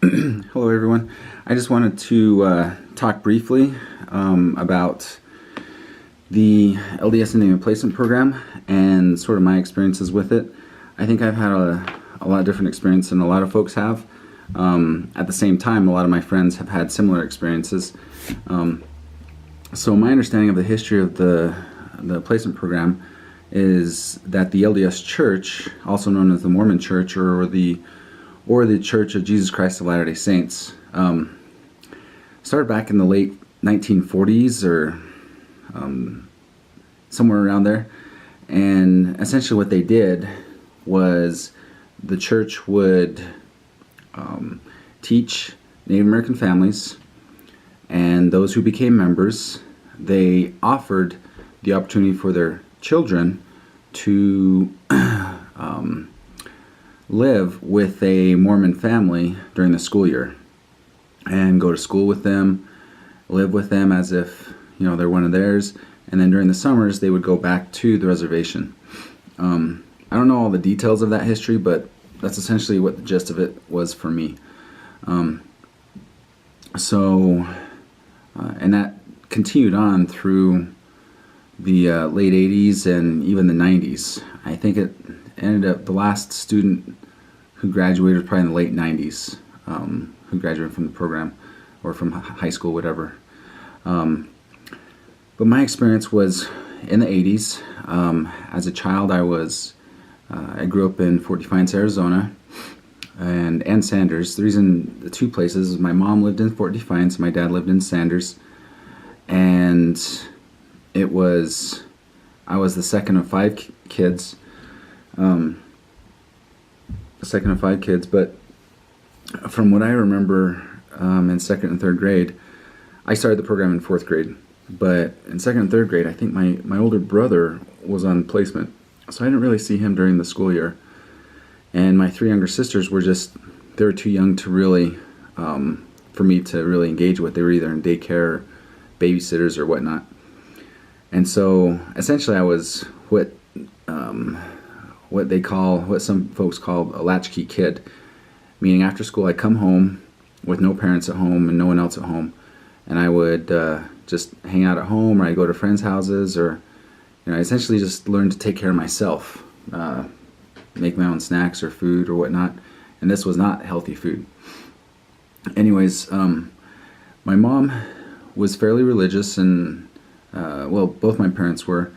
Hello, everyone. I just wanted to talk briefly about the LDS Indian Placement Program and sort of my experiences with it. I think I've had a lot of different experience than a lot of folks have. At the same time, a lot of my friends have had similar experiences. So my understanding of the history of the placement program is that the LDS Church, also known as the Mormon Church or the Church of Jesus Christ of Latter-day Saints, started back in the late 1940s or somewhere around there. And essentially what they did was the church would teach Native American families, and those who became members, they offered the opportunity for their children to live with a Mormon family during the school year and go to school with them, live with them as if they're one of theirs, and then during the summers they would go back to the reservation. I don't know all the details of that history, but that's essentially what the gist of it was for me. And that continued on through the late 80s and even the 90s. I think it ended up, the last student who graduated was probably in the late 90s, who graduated from the program or from high school, whatever. But my experience was in the 80s. As a child, I grew up in Fort Defiance, Arizona, and Sanders. The two places is my mom lived in Fort Defiance, my dad lived in Sanders, and I was the second of five kids. But from what I remember, in second and third grade, I started the program in fourth grade. But in second and third grade, I think my older brother was on placement, so I didn't really see him during the school year. And my three younger sisters they were too young to really, for me to really engage with. They were either in daycare, or babysitters, or whatnot. And so essentially I was what some folks call a latchkey kid, meaning after school I'd come home with no parents at home and no one else at home, and I would just hang out at home, or I'd go to friends' houses, or I essentially just learned to take care of myself, make my own snacks or food or whatnot, and this was not healthy food. Anyways, my mom was fairly religious, and both my parents were.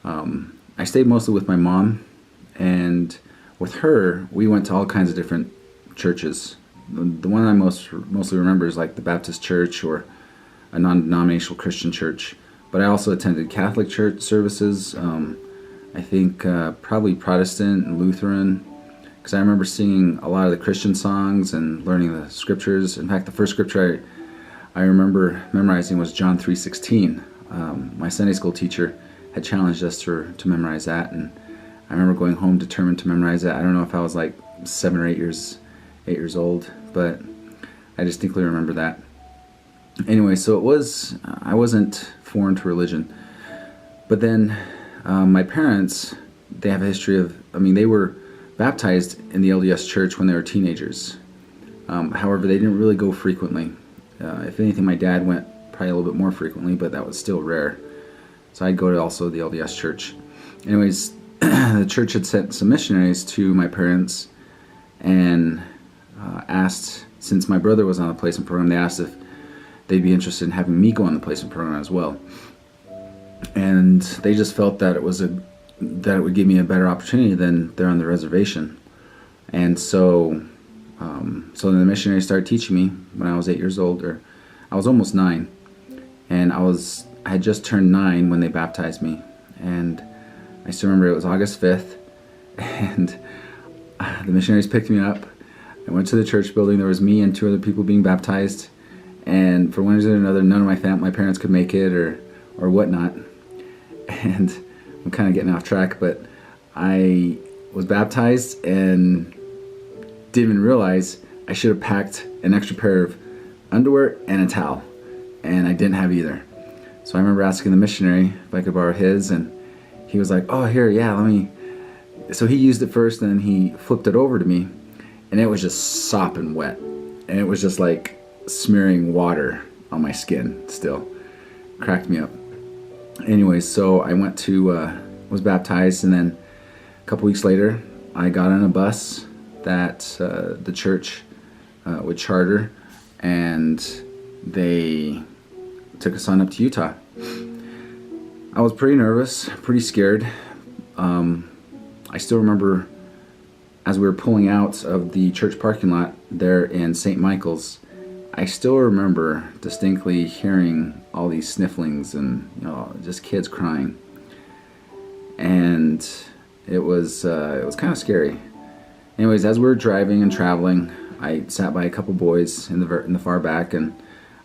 I stayed mostly with my mom, and with her, we went to all kinds of different churches. The one I mostly remember is like the Baptist church or a non-denominational Christian church. But I also attended Catholic church services. I think probably Protestant and Lutheran, because I remember singing a lot of the Christian songs and learning the scriptures. In fact, the first scripture I remember memorizing was John 3:16. My Sunday school teacher had challenged us to memorize that, and I remember going home determined to memorize that. I don't know if I was like 7 or 8 years old, but I distinctly remember that. Anyway, so I wasn't foreign to religion. But then my parents, they have a history of, they were baptized in the LDS church when they were teenagers. However, they didn't really go frequently. If anything, my dad went probably a little bit more frequently, but that was still rare. So I'd go to also the LDS church. Anyways, the church had sent some missionaries to my parents and asked, since my brother was on the placement program, they asked if they'd be interested in having me go on the placement program as well. And they just felt that it would give me a better opportunity than they're on the reservation. And so then the missionaries started teaching me when I was 8 years old, or I was almost 9, and I had just turned 9 when they baptized me. And I still remember it was August 5th, and the missionaries picked me up. I went to the church building. There was me and 2 other people being baptized, and for one reason or another, none of my parents could make it or whatnot. And I'm kind of getting off track, but I was baptized and didn't even realize I should have packed an extra pair of underwear and a towel, and I didn't have either. So I remember asking the missionary if I could borrow his, and he was like, "Oh, here, yeah, let me." So he used it first, and then he flipped it over to me, and it was just sopping wet. and it was just like smearing water on my skin still. Cracked me up. Anyways, so I went to, was baptized, and then a couple weeks later, I got on a bus that the church would charter, and they took us on up to Utah. I was pretty nervous, pretty scared. I still remember as we were pulling out of the church parking lot there in St. Michael's, I still remember distinctly hearing all these snifflings and, you know, just kids crying. And it was kind of scary. Anyways, as we were driving and traveling, I sat by a couple boys in the far back, and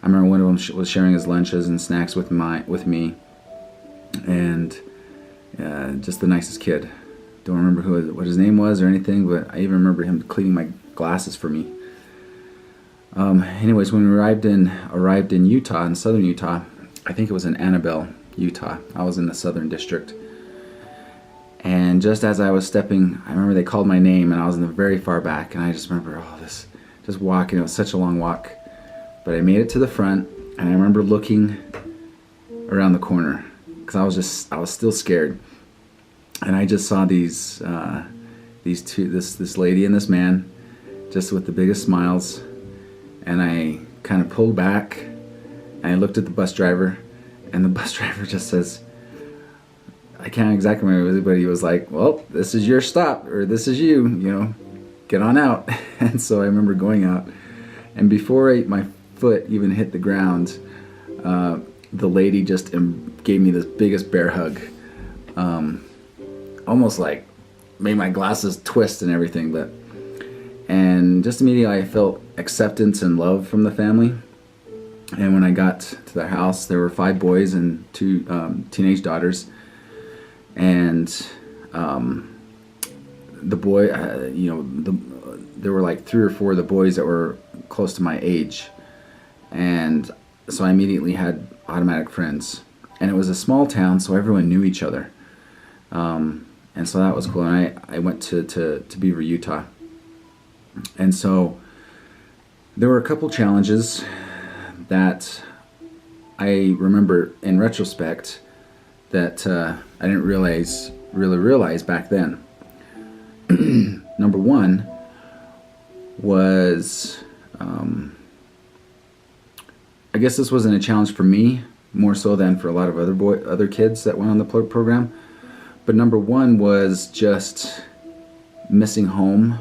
I remember one of them was sharing his lunches and snacks with me, and just the nicest kid. Don't remember what his name was or anything, but I even remember him cleaning my glasses for me. Anyways, when we arrived in Utah, in southern Utah, I think it was in Annabelle, Utah. I was in the southern district. And just as I was stepping, I remember they called my name, and I was in the very far back, and I just remember, just walking. It was such a long walk. But I made it to the front, and I remember looking around the corner, because I was still scared. And I just saw these two, this lady and this man, just with the biggest smiles. And I kind of pulled back, and I looked at the bus driver, and the bus driver just says, I can't exactly remember, but he was like, well, this is your stop, or this is you, get on out. And so I remember going out, and before my foot even hit the ground, the lady just gave me this biggest bear hug, almost like made my glasses twist and everything, and just immediately I felt acceptance and love from the family. And when I got to their house, there were 5 boys and 2 teenage daughters. And the boy, there were like 3 or 4 of the boys that were close to my age. And so I immediately had automatic friends. And it was a small town, so everyone knew each other. And so that was cool. And I went to Beaver, Utah. And so there were a couple challenges that I remember in retrospect that I didn't really realize back then. Number one was, I guess this wasn't a challenge for me, more so than for a lot of other kids that went on the program. But number one was just missing home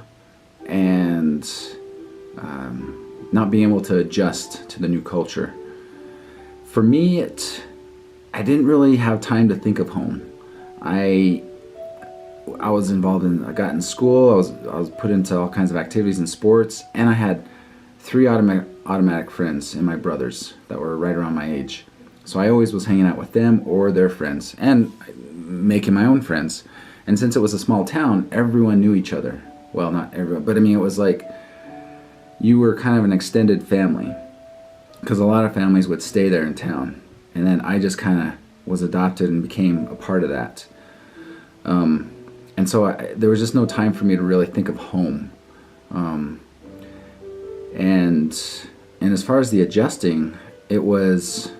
and not being able to adjust to the new culture. For me, I didn't really have time to think of home. I was involved I got in school, I was put into all kinds of activities and sports, and I had 3 automatic friends and my brothers that were right around my age. So I always was hanging out with them or their friends and making my own friends. And since it was a small town, everyone knew each other. Well, not everyone, but I mean, it was like you were kind of an extended family, because a lot of families would stay there in town. And then I just kind of was adopted and became a part of that. And so there was just no time for me to really think of home. And as far as the adjusting, it was,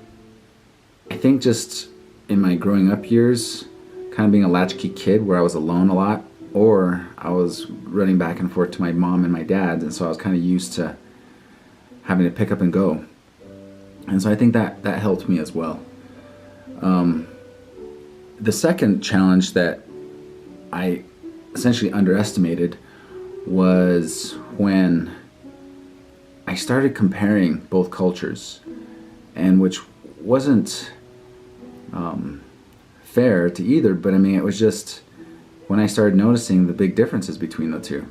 I think, just in my growing up years, kind of being a latchkey kid where I was alone a lot, or I was running back and forth to my mom and my dad, and so I was kind of used to having to pick up and go. And so I think that helped me as well. The second challenge that I essentially underestimated was when I started comparing both cultures, and which wasn't fair to either, but I mean, it was just when I started noticing the big differences between the two.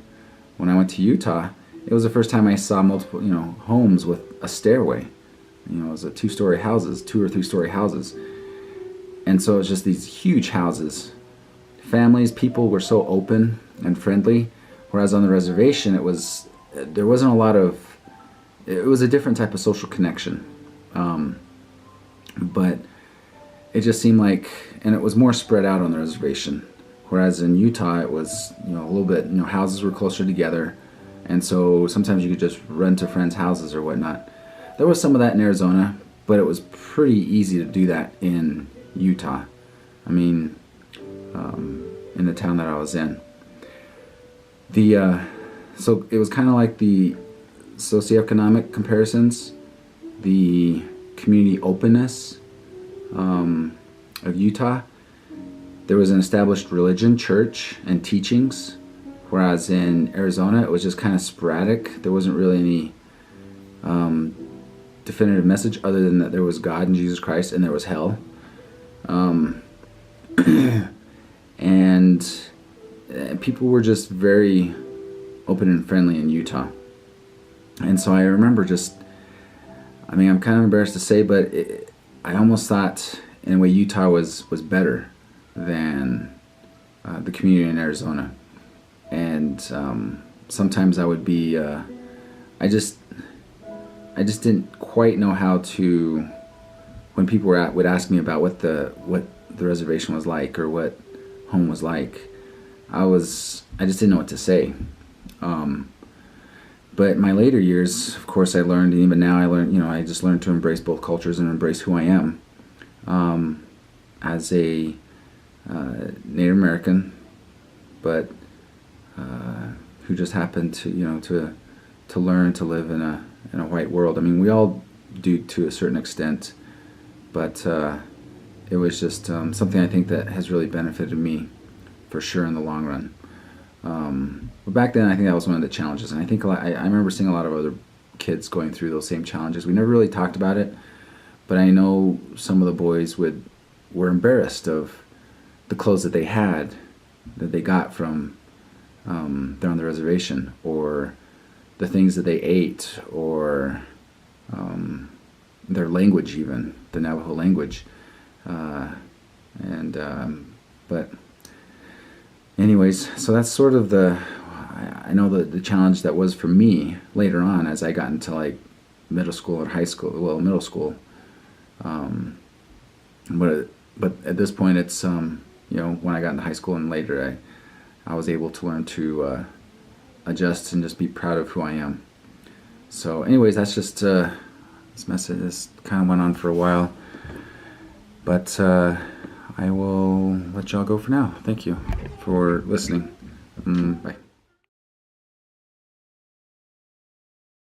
When I went to Utah, it was the first time I saw multiple, homes with a stairway. It was a 2-story houses, 2 or 3-story houses. And so it's just these huge houses. Families, people were so open and friendly, whereas on the reservation, it was a different type of social connection. But it just seemed like, and it was more spread out on the reservation. Whereas in Utah, it was, a little bit, houses were closer together. And so sometimes you could just run to friends' houses or whatnot. There was some of that in Arizona, but it was pretty easy to do that in Utah. I mean, in the town that I was in. So it was kind of like the socioeconomic comparisons, the community openness of Utah. There was an established religion, church, and teachings, whereas in Arizona it was just kind of sporadic. There wasn't really any definitive message other than that there was God and Jesus Christ and there was hell. And people were just very open and friendly in Utah. And so I remember I'm kind of embarrassed to say, but I almost thought in a way Utah was better than the community in Arizona. And sometimes I would be, I just didn't quite know how to, when people would ask me about what the reservation was like or what home was like, I just didn't know what to say. But my later years, of course, I learned, and even now I learned, I just learned to embrace both cultures and embrace who I am as a Native American, but who just happened to learn to live in a white world. I mean, we all do to a certain extent, but it was just something I think that has really benefited me for sure in the long run. But back then, I think that was one of the challenges, and I think I remember seeing a lot of other kids going through those same challenges. We never really talked about it, but I know some of the boys were embarrassed of the clothes that they had, that they got from there on the reservation, or the things that they ate, or their language, even the Navajo language, but anyways, so that's sort of I know the challenge that was for me later on as I got into like middle school and high school, middle school. But at this point, it's when I got into high school and later, I was able to learn to adjust and just be proud of who I am. So, anyways, that's just this message. This kind of went on for a while, but I will let y'all go for now. Thank you for listening. Bye.